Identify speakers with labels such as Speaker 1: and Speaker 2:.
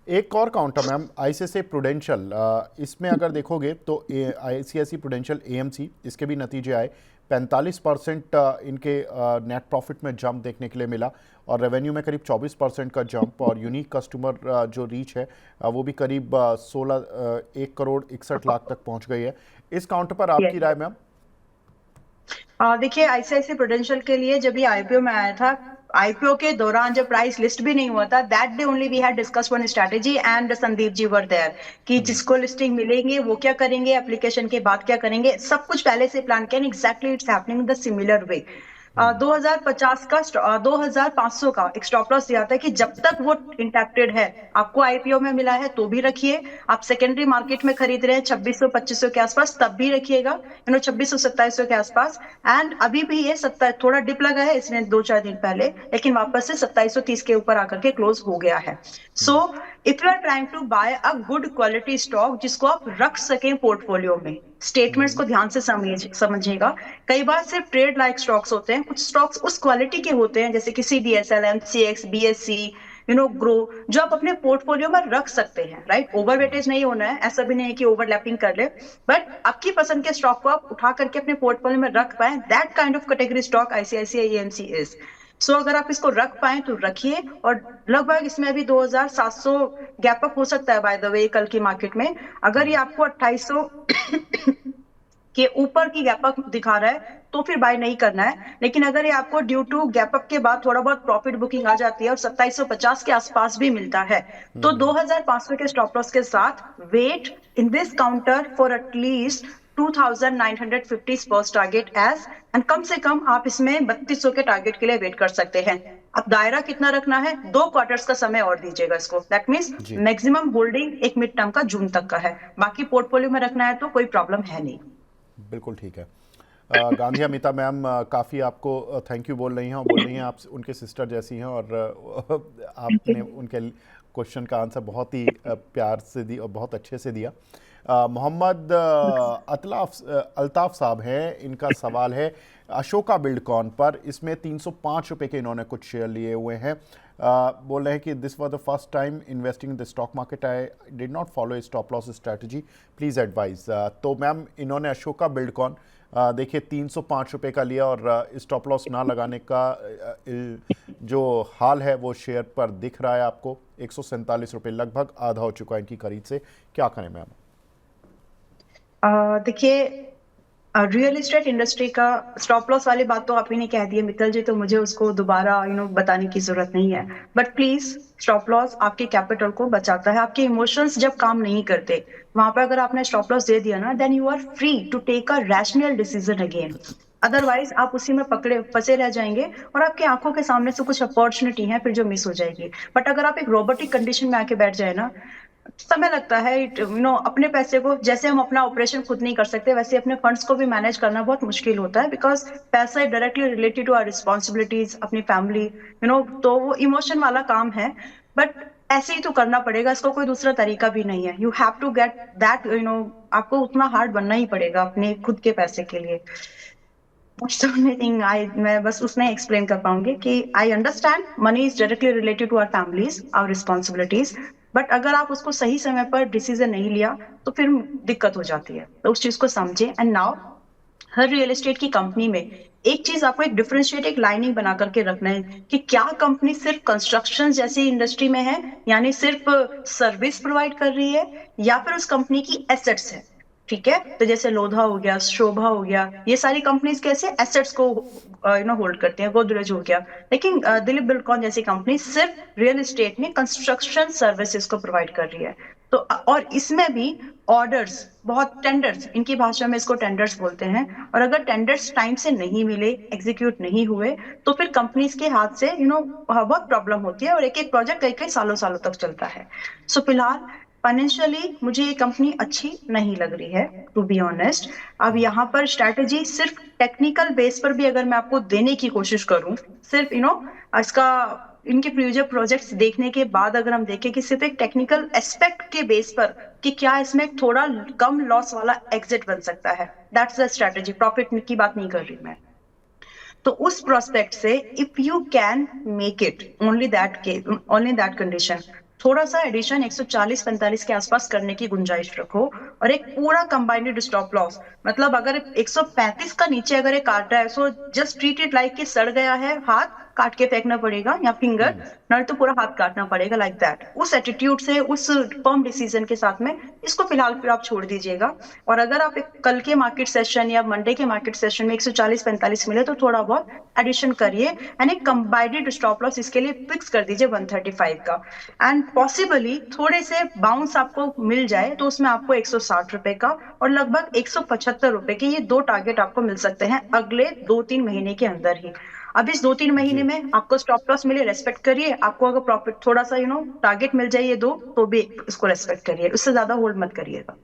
Speaker 1: एक और counter ma'am, ICICI prudential, इसमें अगर देखोगे तो आईसीआईसीआई प्रूडेंशियल एएमसी, इसके भी नतीजे आए। 45% इनके नेट प्रॉफिट में जंप देखने के लिए मिला, और रेवेन्यू में करीब 24% का जंप, और यूनिक कस्टमर जो रीच है वो भी करीब 1 करोड़ 61 लाख तक पहुंच गई है। इस काउंटर पर आपकी राय मैम?
Speaker 2: देखिए, आईसीआईसीआई प्रूडेंशियल के लिए जब ये आईपीओ में आया था, आईपीओ के दौरान जब प्राइस लिस्ट भी नहीं हुआ था, that day only we had discuss one strategy and Sandeep ji were there कि जिसको लिस्टिंग मिलेंगे वो क्या करेंगे, एप्लीकेशन के बाद क्या करेंगे, सब कुछ पहले से प्लान किया। Exactly it's happening the similar way. 2050 का 2500 का एक स्टॉप लॉस दिया था कि जब तक वो इंटैक्टेड है, आपको आईपीओ में मिला है तो भी रखिए, आप सेकेंडरी मार्केट में खरीद रहे हैं 2600 2500 के आसपास तब भी रखिएगा, 2600 2700 के आसपास। एंड अभी भी ये 27, थोड़ा डिप लगा है इसने 2-4 दिन पहले, लेकिन वापस से 2730 के ऊपर आकर के क्लोज हो गया है। So if you are trying to buy a good quality stock जिसको आप रख सकें पोर्टफोलियो में, स्टेटमेंट्स को ध्यान से समझिएगा। कई बार सिर्फ ट्रेड लाइक स्टॉक्स होते हैं, कुछ स्टॉक्स उस क्वालिटी के होते हैं जैसे कि सीडीएसएल, एमसीएक्स, बीएससी, ग्रो, जो आप अपने पोर्टफोलियो में रख सकते हैं। राइट, ओवरवेटेज नहीं होना है, ऐसा भी नहीं है कि ओवरलैपिंग कर ले, बट आपकी पसंद के स्टॉक को आप उठा करके अपने पोर्टफोलियो में रख पाए, that kind of category stock ICICI AMC is. So अगर आप इसको रख पाए तो रखिए, और लगभग इसमें अभी 2700 गैप अप हो सकता है बाय द वे कल की मार्केट में। अगर ये आपको 2800 के ऊपर की गैप अप दिखा रहा है तो फिर बाय नहीं करना है, लेकिन अगर ये आपको ड्यू टू गैप अप के बाद थोड़ा बहुत प्रॉफिट बुकिंग आ जाती है और 2750 के आसपास भी मिलता है, तो 2500 के स्टॉप लॉस के साथ wait in this counter for at least 2950 first target as, and कम से कम आप इसमें 3200 के टारगेट के लिए वेट कर सकते हैं। अब दायरा कितना रखना है, 2 क्वार्टर्स का समय और दीजिएगा इसको, दैट मीन्स
Speaker 1: जी,
Speaker 2: मैक्सिमम होल्डिंग एक मिड टर्म का जून तक का है, बाकी पोर्टफोलियो में रखना है तो कोई प्रॉब्लम है नहीं।
Speaker 1: बिल्कुल ठीक है। गांधी अमिता मैम काफ़ी आपको थैंक यू बोल रही हैं, और बोल रही हैं आप उनके सिस्टर जैसी हैं, और आपने उनके क्वेश्चन का आंसर बहुत ही प्यार से दी और बहुत अच्छे से दिया। मोहम्मद अल्ताफ साहब हैं, इनका सवाल है अशोका बिल्डकॉन पर। इसमें 305 रुपये के इन्होंने कुछ शेयर लिए हुए हैं। बोल रहे हैं कि this was the first time investing in the stock market, I did not follow A stop loss strategy, please advice. तो मैम, इन्होंने अशोका बिल्डकॉन देखिए 305 रुपये का लिया, और स्टॉप लॉस ना लगाने का जो हाल है वो शेयर पर दिख रहा है आपको। 147 रुपये, लगभग आधा हो चुका है इनकी खरीद से। क्या करें मैम?
Speaker 2: देखिए, रियल एस्टेट इंडस्ट्री का स्टॉप लॉस वाली बात तो आप ही ने कह दी है मित्तल जी, तो मुझे उसको दोबारा बताने की जरूरत नहीं है। बट प्लीज, स्टॉप लॉस आपके कैपिटल को बचाता है। आपके इमोशंस जब काम नहीं करते, वहां पर अगर आपने स्टॉप लॉस दे दिया ना, then you are free to take a rational decision again. Otherwise आप उसी में पकड़े फंसे रह जाएंगे, और आपकी आंखों के सामने से कुछ अपॉर्चुनिटी है फिर जो मिस हो जाएगी। बट अगर आप एक रोबोटिक कंडीशन में आके बैठ जाए ना, समय लगता है। अपने पैसे को, जैसे हम अपना ऑपरेशन खुद नहीं कर सकते, वैसे अपने फंड्स को भी मैनेज करना बहुत मुश्किल होता है, बिकॉज पैसा is directly related to our responsibilities, अपनी फैमिली, तो वो इमोशन वाला काम है। बट ऐसे ही तो करना पड़ेगा, इसको कोई दूसरा तरीका भी नहीं है। You have to get that, आपको उतना हार्ड बनना ही पड़ेगा अपने खुद के पैसे के लिए। मैं बस उसने एक्सप्लेन कर पाऊंगी कि I understand money is directly related to our families, our responsibilities, but अगर आप उसको सही समय पर डिसीजन नहीं लिया तो फिर दिक्कत हो जाती है, तो उस चीज को समझे। And now her real estate की कंपनी में एक चीज आपको एक डिफरेंशिएट, एक लाइनिंग बना करके रखना है कि क्या कंपनी सिर्फ कंस्ट्रक्शन जैसी इंडस्ट्री में है, यानी सिर्फ सर्विस प्रोवाइड कर रही है, या फिर उस कंपनी की एसेट्स है। ठीक है, तो जैसे लोधा हो गया, शोभा हो गया, ये सारी कंपनीज कैसे एसेट्स को होल्ड करती हैं, गोदरेज हो गया। लेकिन दिलीप बिल्डकॉन जैसी कंपनी सिर्फ रियल एस्टेट में कंस्ट्रक्शन सर्विसेज को प्रोवाइड कर रही है। तो और इसमें भी ऑर्डर्स, बहुत टेंडर्स, इनकी भाषा में इसको टेंडर्स बोलते हैं, और अगर टेंडर्स टाइम से नहीं मिले, एग्जीक्यूट नहीं हुए, तो फिर कंपनीज के हाथ से बहुत प्रॉब्लम होती है, और एक एक प्रोजेक्ट कई कई सालों सालों तक चलता है। सो फिलहाल फाइनेंशियली मुझे ये कंपनी अच्छी नहीं लग रही है, टू बी ऑनेस्ट। अब यहाँ पर स्ट्रैटेजी सिर्फ टेक्निकल बेस पर भी अगर मैं आपको देने की कोशिश करूं, सिर्फ इसका, इनके फ्यूचर प्रोजेक्ट्स देखने के बाद अगर हम देखें कि सिर्फ एक टेक्निकल एस्पेक्ट के बेस पर कि क्या इसमें थोड़ा कम लॉस वाला एग्जिट बन सकता है, दैट्स द स्ट्रैटेजी। प्रॉफिट की बात नहीं कर रही मैं। तो उस प्रोस्पेक्ट से if you can make it, only that condition, थोड़ा सा एडिशन 140-45 के आसपास करने की गुंजाइश रखो। और एक पूरा कंबाइंड स्टॉप लॉस, मतलब अगर 135 का नीचे अगर ये काट रहा है, so just treat it like कि सड़ गया है हाथ, काट के फेंकना पड़ेगा या फिंगर, नहीं तो पूरा हाथ काटना पड़ेगा, लाइक दैट। उस एटीट्यूड से, उस फर्म डिसीजन के साथ में इसको फिलहाल फिर आप छोड़ दीजिएगा। और अगर आप कल के मार्केट सेशन या मंडे के मार्केट सेशन में 140-45 मिले तो थोड़ा बहुत एडिशन करिए, एंड एक कंबाइंड स्टॉप लॉस इसके लिए फिक्स कर दीजिए 135 का। एंड पॉसिबली थोड़े से बाउंस आपको मिल जाए तो उसमें आपको 160 रुपए का और लगभग 175 रुपए के ये दो टारगेट आपको मिल सकते हैं अगले 2-3 महीने के अंदर ही। अब इस 2-3 महीने
Speaker 1: जी।
Speaker 2: में आपको स्टॉप लॉस मिले, रेस्पेक्ट करिए। आपको अगर प्रॉफिट थोड़ा सा टारगेट मिल जाए ये दो, तो भी इसको रेस्पेक्ट करिए, उससे ज्यादा होल्ड मत करिएगा।